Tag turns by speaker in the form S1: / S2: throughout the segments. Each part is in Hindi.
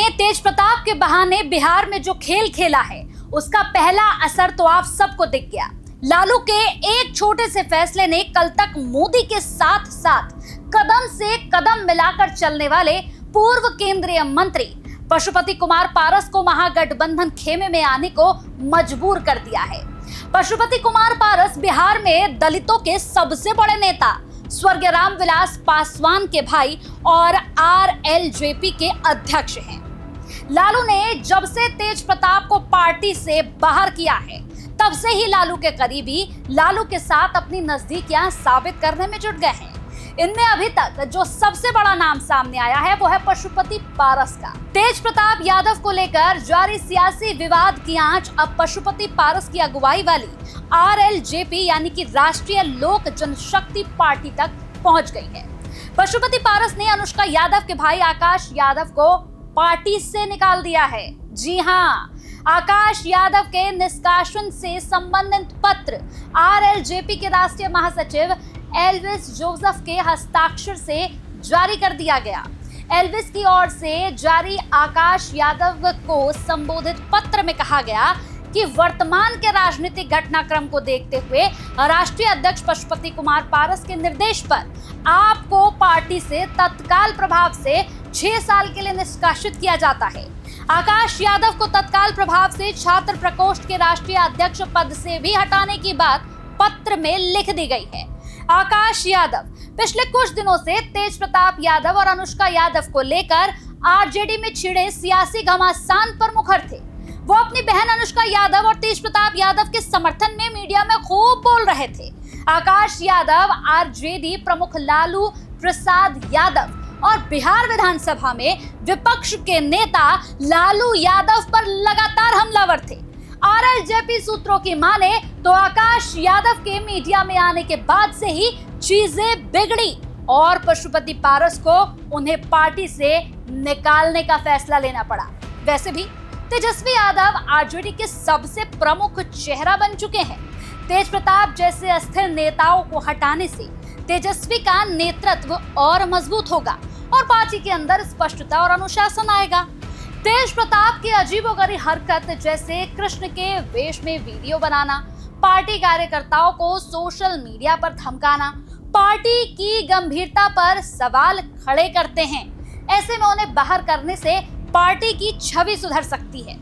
S1: ने तेज प्रताप के बहाने बिहार में जो खेल खेला है उसका पहला असर तो आप सबको दिख गया। लालू के एक छोटे से फैसले ने कल तक मोदी के साथ साथ कदम से कदम मिलाकर चलने वाले पूर्व केंद्रीय मंत्री पशुपति कुमार पारस को महागठबंधन खेमे में आने को मजबूर कर दिया है। पशुपति कुमार पारस बिहार में दलितों के सबसे बड़े नेता स्वर्गीय रामविलास पासवान के भाई और आरएलजेपी के अध्यक्ष हैं। लालू ने जब से तेज प्रताप को पार्टी से बाहर किया है तब से ही लालू के करीबी लालू के साथ अपनी नजदीकियां साबित करने में जुट गए हैं। इनमें अभी तक जो सबसे बड़ा नाम सामने आया है वो है पशुपति पारस का। तेज प्रताप यादव को लेकर जारी सियासी विवाद की आंच अब पशुपति पारस की अगुवाई वाली आरएलजेपी यानी कि राष्ट्रीय लोक जनशक्ति पार्टी तक पहुंच गई है। पशुपति पारस ने अनुष्का यादव के भाई आकाश यादव को पार्टी से निकाल दिया है। जी हां, आकाश यादव के निष्कासन से संबंधित पत्र आरएलजेपी के राष्ट्रीय महासचिव एल्विस जोसेफ के हस्ताक्षर से जारी कर दिया गया। एल्विस की ओर से जारी आकाश यादव को संबोधित पत्र में कहा गया कि वर्तमान के राजनीतिक घटनाक्रम को देखते हुए राष्ट्रीय अध्यक्ष पशुपति कुमार पारस के निर्देश पर आपको पार्टी से तत्काल प्रभाव से 6 साल के लिए निष्कासित किया जाता है। आकाश यादव को तत्काल प्रभाव से छात्र प्रकोष्ठ के राष्ट्रीय अध्यक्ष पद से भी हटाने की बात पत्र में लिख दी गई है। आकाश यादव पिछले कुछ दिनों से तेज प्रताप यादव और अनुष्का यादव को लेकर आरजेडी में छिड़े सियासी घमासान पर मुखर थे। वो अपनी बहन अनुष्का यादव और तेज प्रताप यादव के समर्थन में मीडिया में खूब बोल रहे थे। आकाश यादव आरजेडी प्रमुख लालू प्रसाद यादव और बिहार विधानसभा में विपक्ष के नेता लालू यादव पर लगातार हमलावर थे। आरएलजेपी सूत्रों की माने तो आकाश यादव के मीडिया में आने के बाद से ही चीजें बिगड़ी और पशुपति पारस को उन्हें पार्टी से निकालने का फैसला लेना पड़ा। वैसे भी तेजस्वी यादव आरजेडी के सबसे प्रमुख चेहरा बन चुके हैं। तेज प्रताप जैसे अस्थिर नेताओं को हटाने से तेजस्वी का नेतृत्व और मजबूत होगा और पार्टी के अंदर स्पष्टता और अनुशासन आएगा। तेज प्रताप की अजीबोगरीब हरकत जैसे कृष्ण के वेश में वीडियो बनाना, पार्टी कार्यकर्ताओं को सोशल मीडिया पर धमकाना, पार्टी की गंभीरता पर सवाल खड़े करते हैं। ऐसे में उन्हें बाहर करने से पार्टी की छवि सुधर सकती है।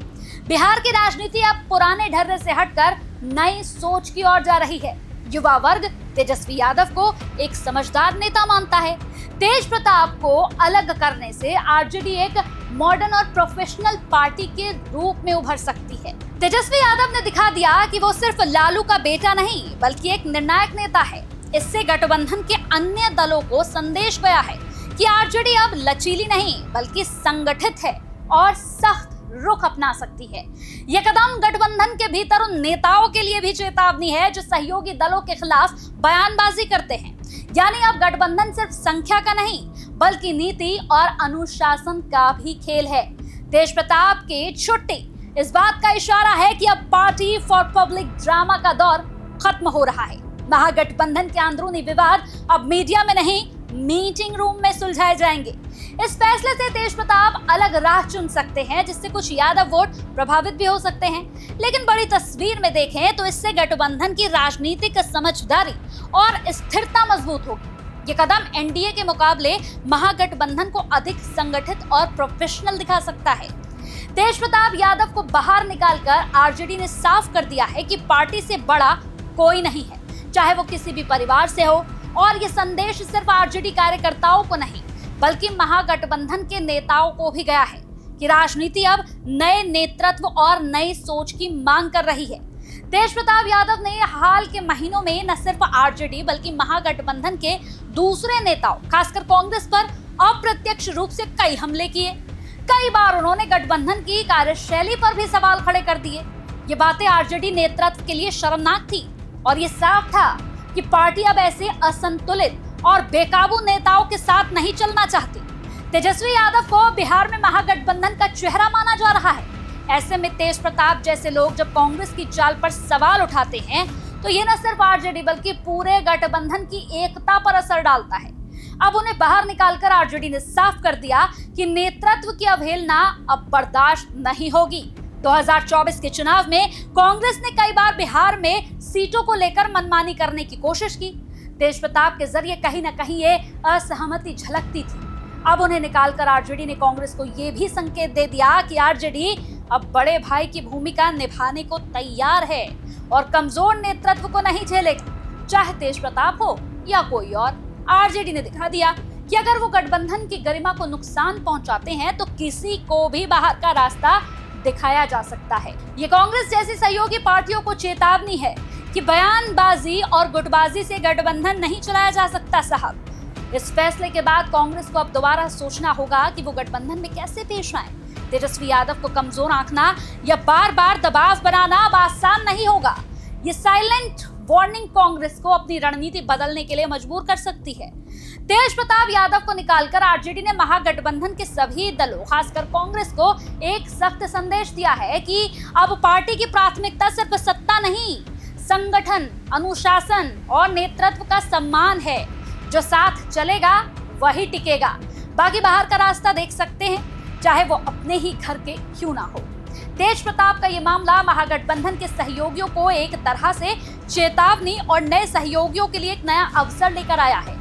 S1: बिहार की राजनीति अब पुराने ढर्रे से हटकर नई सोच की ओर जा रही है। युवा वर्ग तेजस्वी यादव को एक समझदार नेता मानता है। तेज प्रताप को अलग करने से आरजेडी एक मॉडर्न और प्रोफेशनल पार्टी के रूप में उभर सकती है। तेजस्वी यादव ने दिखा दिया कि वो सिर्फ लालू का बेटा नहीं बल्कि एक निर्णायक नेता है। इससे गठबंधन के अन्य दलों को संदेश गया है कि आरजेडी अब लचीली नहीं बल्कि संगठित है और सख्त रुख अपना सकती है। यह कदम गठबंधन के भीतर उन नेताओं के लिए भी चेतावनी है जो सहयोगी दलों के खिलाफ बयानबाजी करते हैं। यानी अब गठबंधन सिर्फ संख्या का नहीं बल्कि नीति और अनुशासन का भी खेल है। तेज प्रताप की छुट्टी इस बात का इशारा है कि अब पार्टी फॉर पब्लिक ड्रामा का दौर खत्म हो रहा है। महागठबंधन के अंदरूनी विवाद अब मीडिया में नहीं मीटिंग रूम में सुलझाए जाएंगे। इस फैसले से तेज प्रताप अलग राह चुन सकते हैं जिससे कुछ यादव वोट प्रभावित भी हो सकते हैं, लेकिन बड़ी तस्वीर में देखें तो इससे गठबंधन की राजनीतिक समझदारी और स्थिरता मजबूत होगी। ये कदम एनडीए के मुकाबले महागठबंधन को अधिक संगठित और प्रोफेशनल दिखा सकता है। तेज प्रताप यादव को बाहर निकालकर आरजेडी ने साफ कर दिया है कि पार्टी से बड़ा कोई नहीं है, चाहे वो किसी भी परिवार से हो। और ये संदेश सिर्फ आरजेडी कार्यकर्ताओं को नहीं बल्कि महागठबंधन के नेताओं को भी गया है कि राजनीति अब नए नेतृत्व और नई सोच की मांग कर रही है। तेज प्रताप यादव ने हाल के महीनों में न सिर्फ आरजेडी बल्कि महागठबंधन के दूसरे नेताओं खासकर कांग्रेस पर अप्रत्यक्ष रूप से कई हमले किए। कई बार उन्होंने गठबंधन की कार्यशैली पर भी सवाल खड़े कर दिए। ये बातें आरजेडी नेतृत्व के लिए शर्मनाक थी और ये साफ था कि पार्टी अब ऐसे असंतुलित और बेकाबू नेताओं के साथ नहीं चलना चाहती। तेजस्वी यादव को बिहार में महागठबंधन का चेहरा माना जा रहा है। ऐसे में तेज प्रताप जैसे लोग जब कांग्रेस की चाल पर सवाल उठाते हैं तो ये न सिर्फ आरजेडी बल्कि पूरे गठबंधन की एकता पर असर डालता है। अब उन्हें बाहर निकालकर आरजेडी ने साफ कर दिया कि नेतृत्व की अवहेलना अब बर्दाश्त नहीं होगी। 2024 के चुनाव में कांग्रेस ने कई बार बिहार में सीटों को लेकर मनमानी करने की कोशिश की। तेज प्रताप के जरिए कहीं न कहीं ये असहमति झलकती थी। अब उन्हें निकालकर आरजेडी ने कांग्रेस को ये भी संकेत दे दिया कि आरजेडी अब बड़े भाई की भूमिका निभाने को तैयार है और कमजोर नेतृत्व को नहीं झेलेगा, चाहे तेज प्रताप हो या कोई और। आरजेडी ने दिखा दिया कि अगर वो गठबंधन की गरिमा को नुकसान पहुंचाते हैं तो किसी को भी बाहर का रास्ता दिखाया जा सकता है। ये कांग्रेस जैसी सहयोगी पार्टियों को चेतावनी है कि बयानबाजी और गुटबाजी से गठबंधन नहीं चलाया जा सकता साहब। इस फैसले के बाद कांग्रेस को अब दोबारा सोचना होगा कि वो गठबंधन में कैसे पेश आए। तेजस्वी यादव को कमजोर आंकना या बार बार दबाव बनाना अब आसान नहीं होगा। ये साइलेंट वार्निंग कांग्रेस को अपनी रणनीति बदलने के लिए मजबूर कर सकती है। तेज प्रताप यादव को निकालकर आरजेडी ने महागठबंधन के सभी दलों, खासकर कांग्रेस को एक सख्त संदेश दिया है कि अब पार्टी की प्राथमिकता सिर्फ सत्ता नहीं, संगठन, अनुशासन और नेतृत्व का सम्मान है। जो साथ चलेगा वही टिकेगा, बाकी बाहर का रास्ता देख सकते हैं, चाहे वो अपने ही घर के क्यों ना हो। तेज प्रताप का ये मामला महागठबंधन के सहयोगियों को एक तरह से चेतावनी और नए सहयोगियों के लिए एक नया अवसर लेकर आया है।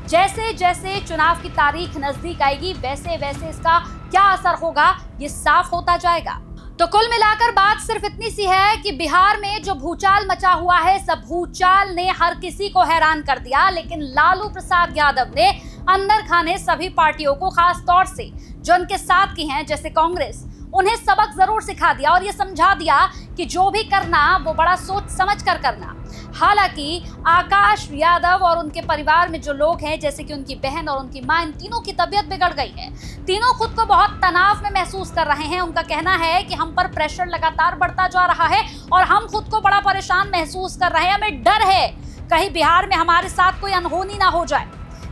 S1: जैसे जैसे चुनाव की तारीख नजदीक आएगी वैसे वैसे इसका क्या असर होगा ये साफ होता जाएगा। तो कुल मिलाकर बात सिर्फ इतनी सी है कि बिहार में जो भूचाल मचा हुआ है, सब भूचाल ने हर किसी को हैरान कर दिया, लेकिन लालू प्रसाद यादव ने अंदर खाने सभी पार्टियों को, खास तौर से जो उनके साथ की हैं जैसे कांग्रेस, उन्हें सबक जरूर सिखा दिया और ये समझा दिया कि जो भी करना वो बड़ा सोच समझ कर करना। हालांकि आकाश यादव और उनके परिवार में जो लोग हैं, जैसे कि उनकी बहन और उनकी मां, इन तीनों की तबीयत बिगड़ गई है। तीनों खुद को बहुत तनाव में महसूस कर रहे हैं। उनका कहना है कि हम पर प्रेशर लगातार बढ़ता जा रहा है और हम खुद को बड़ा परेशान महसूस कर रहे हैं। हमें डर है कहीं बिहार में हमारे साथ कोई अनहोनी ना हो जाए।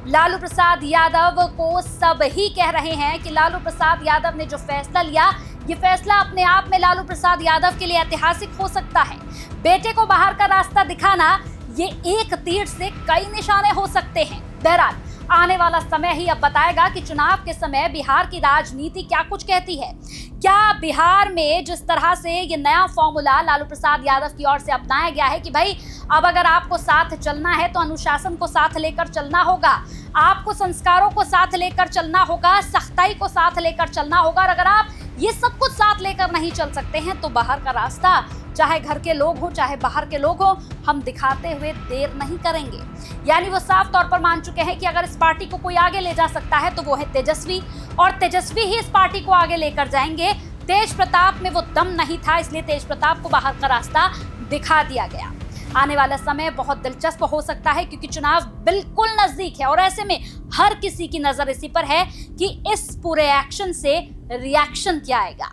S1: लालू प्रसाद यादव को सब ही कह रहे हैं कि लालू प्रसाद यादव ने जो फैसला लिया, ये फैसला अपने आप में लालू प्रसाद यादव के लिए ऐतिहासिक हो सकता है। बेटे को बाहर का रास्ता दिखाना, ये एक तीर से कई निशाने हो सकते हैं। बहरहाल आने वाला समय ही अब बताएगा कि चुनाव के समय बिहार की राजनीति क्या कुछ कहती है। क्या बिहार में जिस तरह से ये नया फॉर्मूला लालू प्रसाद यादव की ओर से अपनाया गया है कि भाई अब अगर आपको साथ चलना है तो अनुशासन को साथ लेकर चलना होगा, आपको संस्कारों को साथ लेकर चलना होगा, सख्ताई को साथ लेकर चलना होगा, और अगर आप ये सब कुछ साथ लेकर नहीं चल सकते हैं तो बाहर का रास्ता, चाहे घर के लोग हो चाहे बाहर के लोग हो, हम दिखाते हुए देर नहीं करेंगे। यानी वो साफ तौर पर मान चुके हैं कि अगर इस पार्टी को कोई आगे ले जा सकता है तो वो है तेजस्वी, और तेजस्वी ही इस पार्टी को आगे लेकर जाएंगे। तेज प्रताप में वो दम नहीं था, इसलिए तेज प्रताप को बाहर का रास्ता दिखा दिया गया। आने वाला समय बहुत दिलचस्प हो सकता है क्योंकि चुनाव बिल्कुल नजदीक है और ऐसे में हर किसी की नजर इसी पर है कि इस पूरे एक्शन से रिएक्शन क्या आएगा।